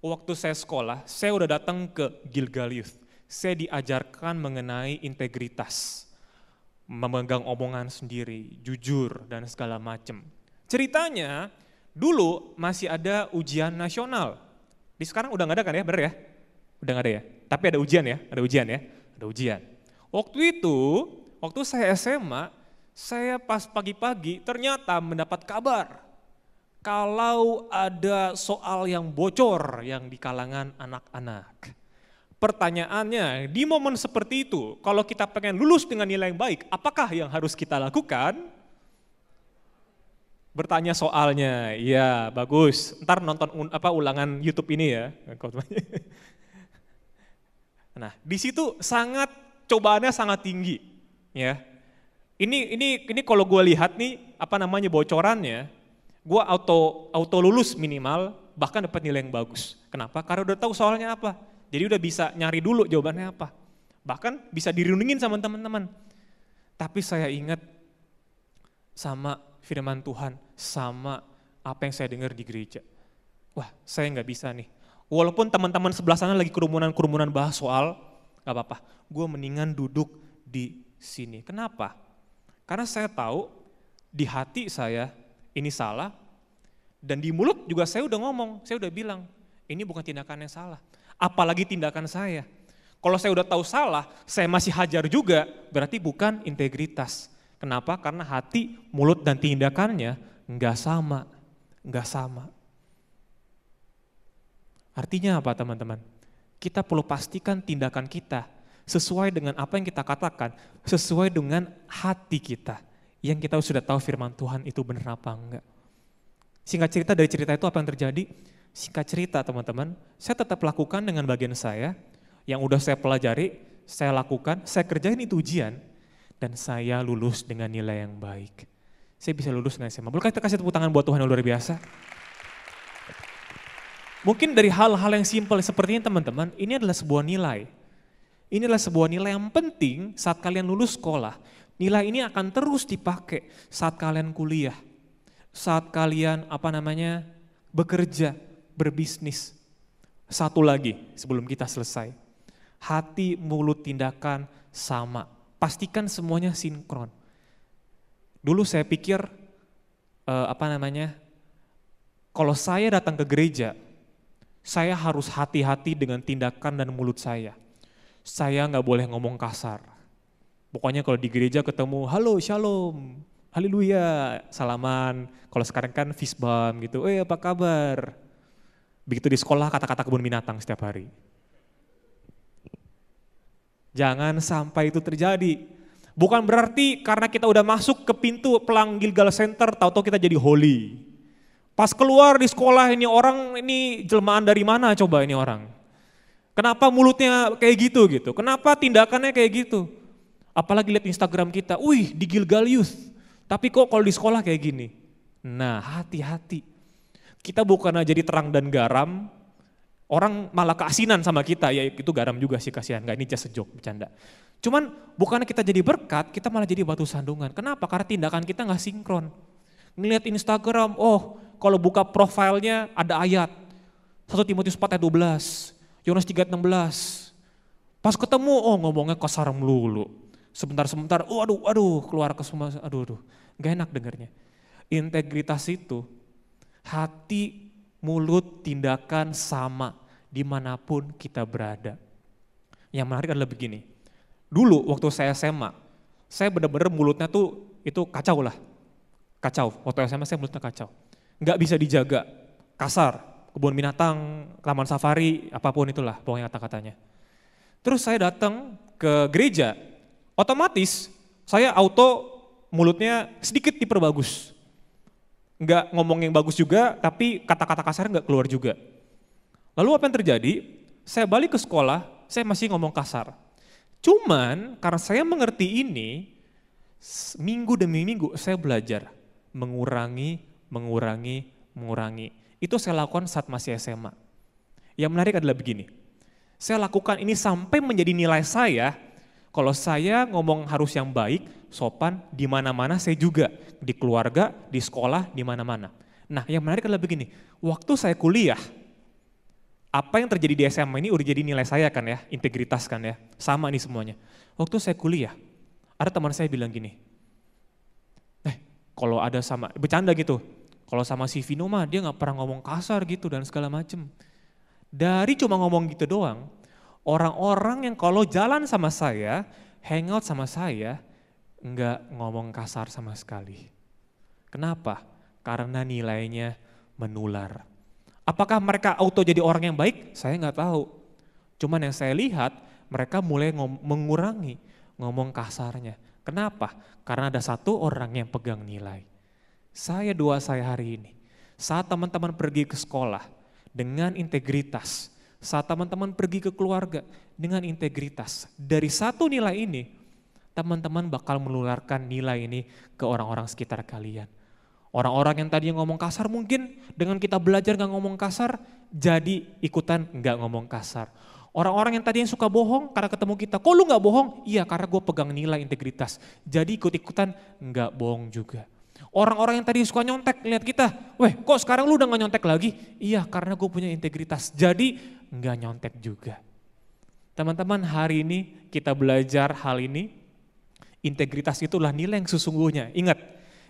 waktu saya sekolah, saya udah datang ke Gilgal Youth. Saya diajarkan mengenai integritas, memegang omongan sendiri, jujur, dan segala macam. Ceritanya, dulu masih ada ujian nasional. Di sekarang udah nggak ada kan ya, bener ya? Udah nggak ada ya? Tapi ada ujian ya, ada ujian. Waktu itu, waktu saya SMA, saya pas pagi-pagi ternyata mendapat kabar kalau ada soal yang bocor yang di kalangan anak-anak. Pertanyaannya, di momen seperti itu, kalau kita pengen lulus dengan nilai yang baik, apakah yang harus kita lakukan? Bertanya soalnya, iya bagus. Ntar nonton ulangan YouTube ini ya. Nah, di situ cobaannya sangat tinggi, ya. Ini kalau gue lihat nih, bocorannya, gue auto lulus minimal, bahkan dapat nilai yang bagus. Kenapa? Karena udah tahu soalnya apa. Jadi udah bisa nyari dulu jawabannya apa. Bahkan bisa dirundingin sama teman-teman. Tapi saya ingat sama firman Tuhan, sama apa yang saya dengar di gereja. Wah, saya nggak bisa nih. Walaupun teman-teman sebelah sana lagi kerumunan bahas soal, nggak apa-apa. Gue mendingan duduk di sini. Kenapa? Karena saya tahu di hati saya ini salah, dan di mulut juga saya udah ngomong, saya udah bilang, ini bukan tindakan yang salah. Apalagi tindakan saya. Kalau saya udah tahu salah, saya masih hajar juga, berarti bukan integritas. Kenapa? Karena hati, mulut, dan tindakannya nggak sama. Artinya apa teman-teman? Kita perlu pastikan tindakan kita sesuai dengan apa yang kita katakan, sesuai dengan hati kita. Yang kita sudah tahu firman Tuhan itu benar apa enggak. Singkat cerita, dari cerita itu apa yang terjadi? Singkat cerita teman-teman, saya tetap lakukan dengan bagian saya, yang udah saya pelajari, saya lakukan, saya kerjain itu ujian, dan saya lulus dengan nilai yang baik. Saya bisa lulus dengan SMA. Boleh kita kasih tepuk tangan buat Tuhan yang luar biasa? Mungkin dari hal-hal yang simpel seperti ini teman-teman, ini adalah sebuah nilai. Ini adalah sebuah nilai yang penting saat kalian lulus sekolah. Nilai ini akan terus dipakai saat kalian kuliah, saat kalian bekerja, berbisnis. Satu lagi sebelum kita selesai, hati, mulut, tindakan sama. Pastikan semuanya sinkron. Dulu saya pikir kalau saya datang ke gereja, saya harus hati-hati dengan tindakan dan mulut saya. Saya nggak boleh ngomong kasar. Pokoknya kalau di gereja ketemu, halo, shalom, haleluya, salaman. Kalau sekarang kan fist bump gitu, apa kabar? Begitu di sekolah kata-kata kebun binatang setiap hari. Jangan sampai itu terjadi. Bukan berarti karena kita udah masuk ke pintu pelang Gilgal Center, tahu-tahu kita jadi holy. Pas keluar di sekolah ini orang, ini jelmaan dari mana coba ini orang? Kenapa mulutnya kayak gitu? Kenapa tindakannya kayak gitu? Apalagi lihat Instagram kita, wih di Gilgal Youth, tapi kok kalau di sekolah kayak gini? Nah hati-hati, kita bukan jadi terang dan garam, orang malah keasinan sama kita, ya itu garam juga sih kasihan, gak ini just a joke, bercanda. Cuman bukannya kita jadi berkat, kita malah jadi batu sandungan. Kenapa? Karena tindakan kita gak sinkron. Ngeliat Instagram, oh kalau buka profilnya ada ayat, 1 Timotius 4 ayat 12, Yohanes 3 ayat 16. Pas ketemu, oh ngomongnya kasar melulu. Sebentar-sebentar, oh aduh, keluar ke semua, aduh, gak enak dengarnya. Integritas itu, hati, mulut, tindakan sama dimanapun kita berada. Yang menarik adalah begini, dulu waktu saya SMA, saya benar-benar mulutnya tuh itu kacau lah. Kacau, waktu SMA saya mulutnya kacau. Nggak bisa dijaga, kasar, kebun binatang, taman safari, apapun itulah pokoknya kata-katanya. Terus saya datang ke gereja, otomatis saya auto mulutnya sedikit diperbagus. Nggak ngomong yang bagus juga, tapi kata-kata kasar nggak keluar juga. Lalu apa yang terjadi? Saya balik ke sekolah, saya masih ngomong kasar. Cuman karena saya mengerti ini, minggu demi minggu saya belajar mengurangi. Itu saya lakukan saat masih SMA. Yang menarik adalah begini, saya lakukan ini sampai menjadi nilai saya. Kalau saya ngomong harus yang baik, sopan, di mana-mana saya juga. Di keluarga, di sekolah, di mana-mana. Nah yang menarik adalah begini, waktu saya kuliah, apa yang terjadi di SMA ini udah jadi nilai saya kan ya, integritas kan ya, sama nih semuanya. Waktu saya kuliah, ada teman saya bilang gini, kalau ada sama, bercanda gitu, kalau sama si Vino mah dia gak pernah ngomong kasar gitu dan segala macem. Dari cuma ngomong gitu doang, orang-orang yang kalau jalan sama saya, hangout sama saya, enggak ngomong kasar sama sekali. Kenapa? Karena nilainya menular. Apakah mereka auto jadi orang yang baik? Saya nggak tahu. Cuman yang saya lihat, mereka mulai mengurangi ngomong kasarnya. Kenapa? Karena ada satu orang yang pegang nilai. Saya hari ini, saat teman-teman pergi ke sekolah dengan integritas, saat teman-teman pergi ke keluarga dengan integritas, dari satu nilai ini, teman-teman bakal menularkan nilai ini ke orang-orang sekitar kalian. Orang-orang yang tadi ngomong kasar mungkin dengan kita belajar gak ngomong kasar, jadi ikutan gak ngomong kasar. Orang-orang yang tadi yang suka bohong karena ketemu kita, kok lu gak bohong? Iya karena gue pegang nilai integritas, jadi ikut-ikutan gak bohong juga. Orang-orang yang tadi suka nyontek lihat kita, weh kok sekarang lu udah gak nyontek lagi? Iya karena gue punya integritas, jadi gak nyontek juga. Teman-teman hari ini kita belajar hal ini, integritas itulah nilai yang sesungguhnya. Ingat,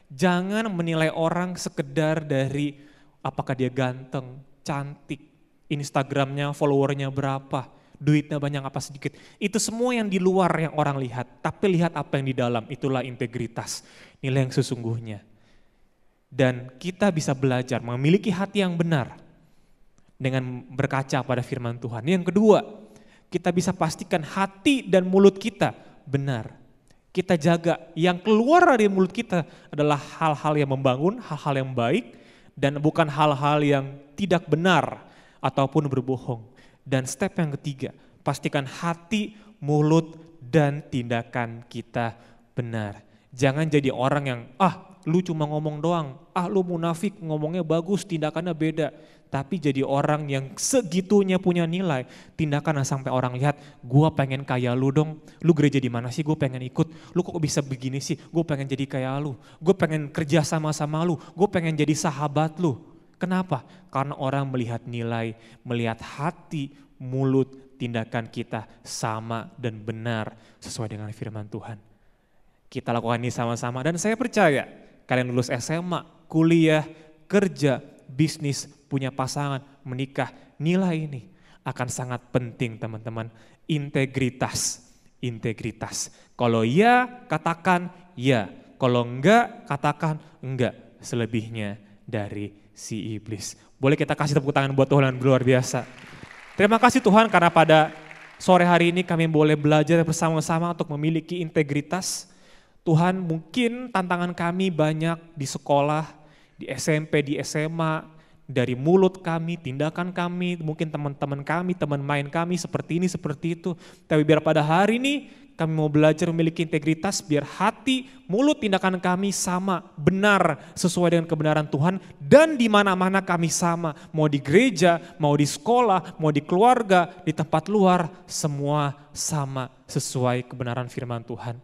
jangan menilai orang sekedar dari apakah dia ganteng, cantik, Instagramnya, followernya berapa, duitnya banyak apa sedikit. Itu semua yang di luar yang orang lihat, tapi lihat apa yang di dalam, itulah integritas, nilai yang sesungguhnya. Dan kita bisa belajar memiliki hati yang benar dengan berkaca pada firman Tuhan. Yang kedua, kita bisa pastikan hati dan mulut kita benar. Kita jaga yang keluar dari mulut kita adalah hal-hal yang membangun, hal-hal yang baik, dan bukan hal-hal yang tidak benar ataupun berbohong. Dan step yang ketiga, pastikan hati, mulut, dan tindakan kita benar. Jangan jadi orang yang, lu cuma ngomong doang, lu munafik, ngomongnya bagus, tindakannya beda. Tapi jadi orang yang segitunya punya nilai, tindakan sampai orang lihat, gua pengen kayak lu dong, lu gereja di mana sih, gue pengen ikut, lu kok bisa begini sih, gue pengen jadi kayak lu, gue pengen kerja sama lu, gue pengen jadi sahabat lu. Kenapa? Karena orang melihat nilai, melihat hati, mulut, tindakan kita sama dan benar sesuai dengan firman Tuhan. Kita lakukan ini sama-sama dan saya percaya kalian lulus SMA, kuliah, kerja, bisnis, punya pasangan, menikah, nilai ini akan sangat penting teman-teman. Integritas. Kalau ya katakan ya, kalau enggak katakan enggak, selebihnya dari si iblis. Boleh kita kasih tepuk tangan buat Tuhan yang luar biasa. Terima kasih Tuhan karena pada sore hari ini kami boleh belajar bersama-sama untuk memiliki integritas. Tuhan, mungkin tantangan kami banyak di sekolah, di SMP, di SMA, dari mulut kami, tindakan kami, mungkin teman-teman kami, teman main kami seperti ini, seperti itu. Tapi biar pada hari ini kami mau belajar memiliki integritas, biar hati, mulut, tindakan kami sama, benar, sesuai dengan kebenaran Tuhan. Dan di mana-mana kami sama, mau di gereja, mau di sekolah, mau di keluarga, di tempat luar, semua sama sesuai kebenaran firman Tuhan.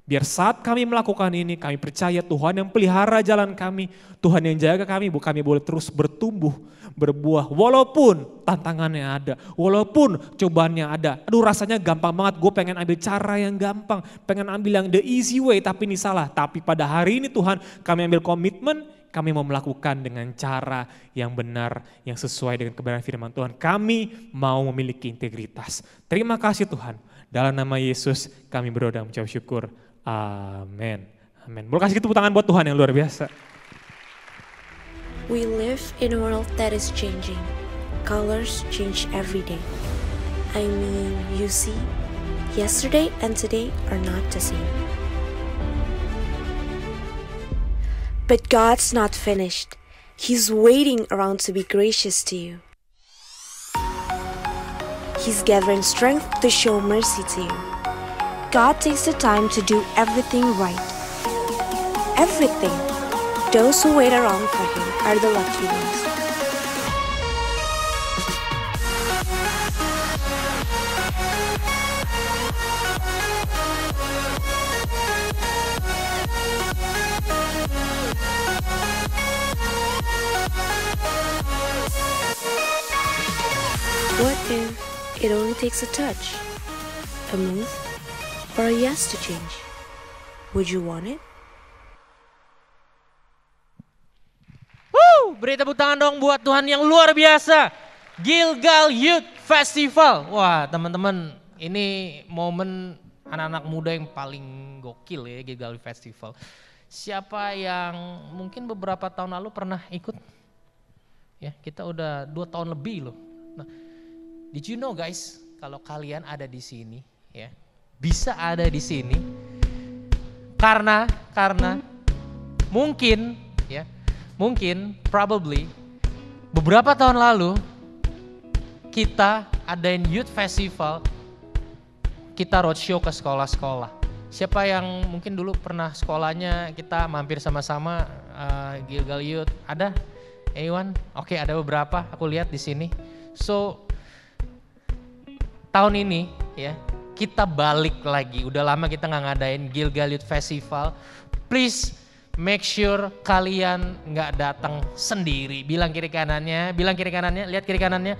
Biar saat kami melakukan ini, kami percaya Tuhan yang pelihara jalan kami, Tuhan yang jaga kami boleh terus bertumbuh, berbuah. Walaupun tantangannya ada, walaupun cobaannya ada. Aduh rasanya gampang banget, gue pengen ambil cara yang gampang, pengen ambil yang the easy way tapi ini salah. Tapi pada hari ini Tuhan kami ambil komitmen, kami mau melakukan dengan cara yang benar, yang sesuai dengan kebenaran firman Tuhan. Kami mau memiliki integritas. Terima kasih Tuhan. Dalam nama Yesus kami berdoa dan mengucap syukur. Amin. Amin. Boleh kasih tepuk tangan buat Tuhan yang luar biasa.
We live in a world that is changing. Colors change every day. I mean, you see, yesterday and today are not the same. But God's not finished. He's waiting around to be gracious to you. He's gathering strength to show mercy to you. God takes the time to do everything right. Everything. Those who wait around for Him are the lucky ones. What if it only takes a touch, a move, or a yes to change? Would you want it?
Beri tepuk tangan dong buat Tuhan yang luar biasa. Gilgal Youth Festival. Wah teman-teman, ini momen anak-anak muda yang paling gokil ya, Gilgal Youth Festival. Siapa yang mungkin beberapa tahun lalu pernah ikut? Ya, kita udah 2 tahun lebih loh. Nah, did you know guys, kalau kalian ada di sini ya, bisa ada di sini karena mungkin ya, probably beberapa tahun lalu kita adain youth festival, kita roadshow ke sekolah-sekolah. Siapa yang mungkin dulu pernah sekolahnya kita mampir sama-sama Gilgal Youth? Ada? Anyone? Oke, ada beberapa. Aku lihat di sini. So tahun ini ya kita balik lagi. Udah lama kita nggak ngadain Gilgal Youth Festival. Please make sure kalian nggak datang sendiri. Bilang kiri kanannya, lihat kiri kanannya.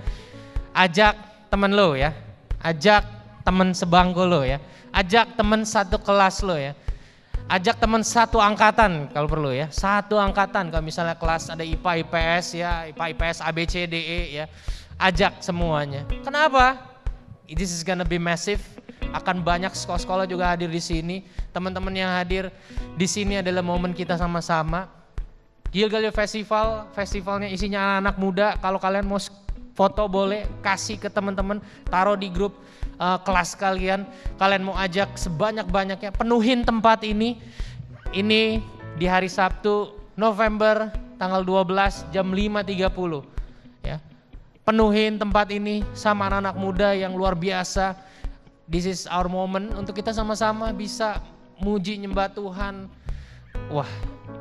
Ajak teman lo ya, ajak teman sebangku lo ya, ajak teman satu kelas lo ya, ajak teman satu angkatan kalau perlu ya, satu angkatan kalau misalnya kelas ada IPA IPS ya, IPA IPS ABCDE ya, ajak semuanya. Kenapa? This is gonna be massive. Akan banyak sekolah-sekolah juga hadir di sini. Teman-teman yang hadir di sini adalah momen kita sama-sama. Gilgal Youth Festival, festivalnya isinya anak-anak muda. Kalau kalian mau foto boleh kasih ke teman-teman, taruh di grup kelas kalian. Kalian mau ajak sebanyak-banyaknya, penuhin tempat ini. Ini di hari Sabtu November tanggal 12 jam 5.30 ya. Penuhin tempat ini sama anak-anak muda yang luar biasa. This is our moment untuk kita sama-sama bisa muji nyembah Tuhan. Wah,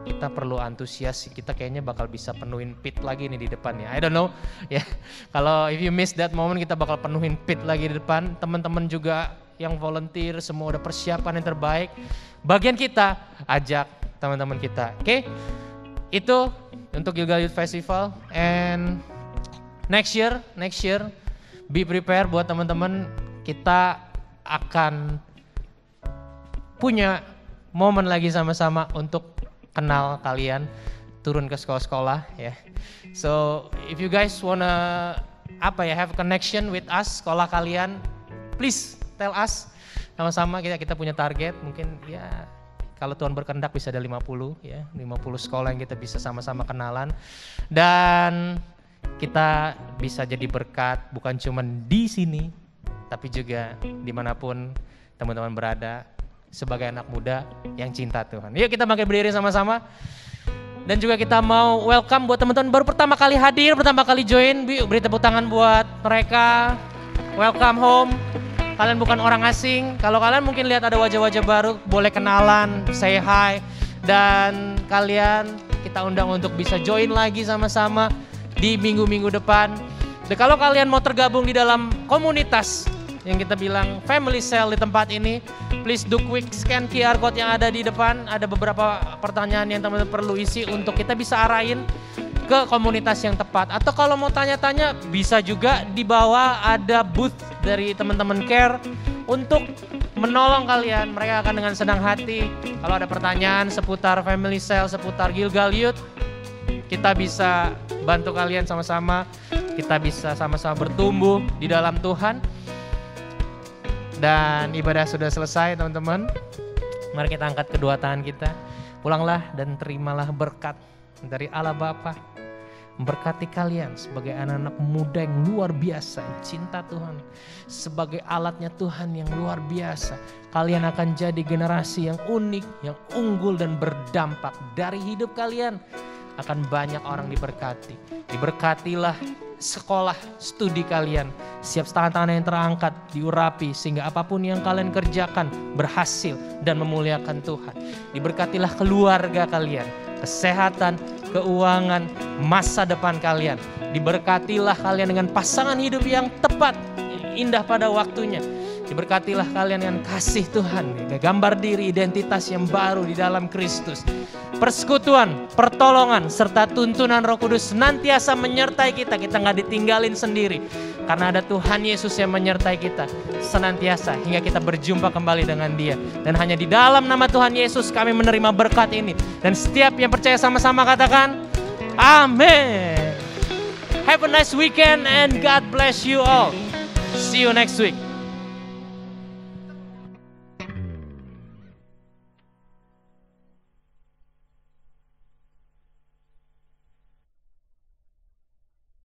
kita perlu antusias. Kita kayaknya bakal bisa penuhin pit lagi nih di depan ya. I don't know ya. Kalau if you miss that moment, kita bakal penuhin pit lagi di depan. Teman-teman juga yang volunteer semua udah persiapan yang terbaik. Bagian kita ajak teman-teman kita. Oke? Itu untuk Gilgal Youth Festival. And next year be prepare buat teman-teman, kita akan punya momen lagi sama-sama untuk kenal kalian, turun ke sekolah-sekolah ya. So if you guys wanna have connection with us, sekolah kalian, please tell us. Sama-sama kita punya target, mungkin ya Kalau Tuhan berkehendak bisa ada 50 ya, 50 sekolah yang kita bisa sama-sama kenalan. Dan kita bisa jadi berkat bukan cuma di sini, tapi juga dimanapun teman-teman berada sebagai anak muda yang cinta Tuhan. Yuk kita bangkit berdiri sama-sama. Dan juga kita mau welcome buat teman-teman baru pertama kali hadir, pertama kali join. Yuk beri tepuk tangan buat mereka. Welcome home. Kalian bukan orang asing. Kalau kalian mungkin lihat ada wajah-wajah baru, boleh kenalan, say hi. Dan kalian kita undang untuk bisa join lagi sama-sama di minggu-minggu depan. Dan kalau kalian mau tergabung di dalam komunitas yang kita bilang family cell di tempat ini, please do quick scan QR code yang ada di depan. Ada beberapa pertanyaan yang teman-teman perlu isi untuk kita bisa arahin ke komunitas yang tepat. Atau kalau mau tanya-tanya bisa juga di bawah ada booth dari teman-teman care untuk menolong kalian. Mereka akan dengan senang hati kalau ada pertanyaan seputar family cell, seputar Gilgal Youth, kita bisa bantu kalian sama-sama. Kita bisa sama-sama bertumbuh di dalam Tuhan. Dan ibadah sudah selesai teman-teman. Mari kita angkat kedua tangan kita. Pulanglah dan terimalah berkat dari Allah Bapa. Memberkati kalian sebagai anak-anak muda yang luar biasa, yang cinta Tuhan. Sebagai alatnya Tuhan yang luar biasa. Kalian akan jadi generasi yang unik, yang unggul dan berdampak. Dari hidup kalian akan banyak orang diberkati. Diberkatilah sekolah, studi kalian. Siap tangan-tangan yang terangkat, diurapi. Sehingga apapun yang kalian kerjakan berhasil dan memuliakan Tuhan. Diberkatilah keluarga kalian, kesehatan, keuangan, masa depan kalian. Diberkatilah kalian dengan pasangan hidup yang tepat, yang indah pada waktunya. Diberkatilah kalian dengan kasih Tuhan, gambar diri, identitas yang baru di dalam Kristus. Persekutuan, pertolongan, serta tuntunan Roh Kudus senantiasa menyertai kita. Kita nggak ditinggalin sendiri. Karena ada Tuhan Yesus yang menyertai kita senantiasa hingga kita berjumpa kembali dengan Dia. Dan hanya di dalam nama Tuhan Yesus kami menerima berkat ini. Dan setiap yang percaya sama-sama katakan, Amin. Have a nice weekend and God bless you all. See you next week.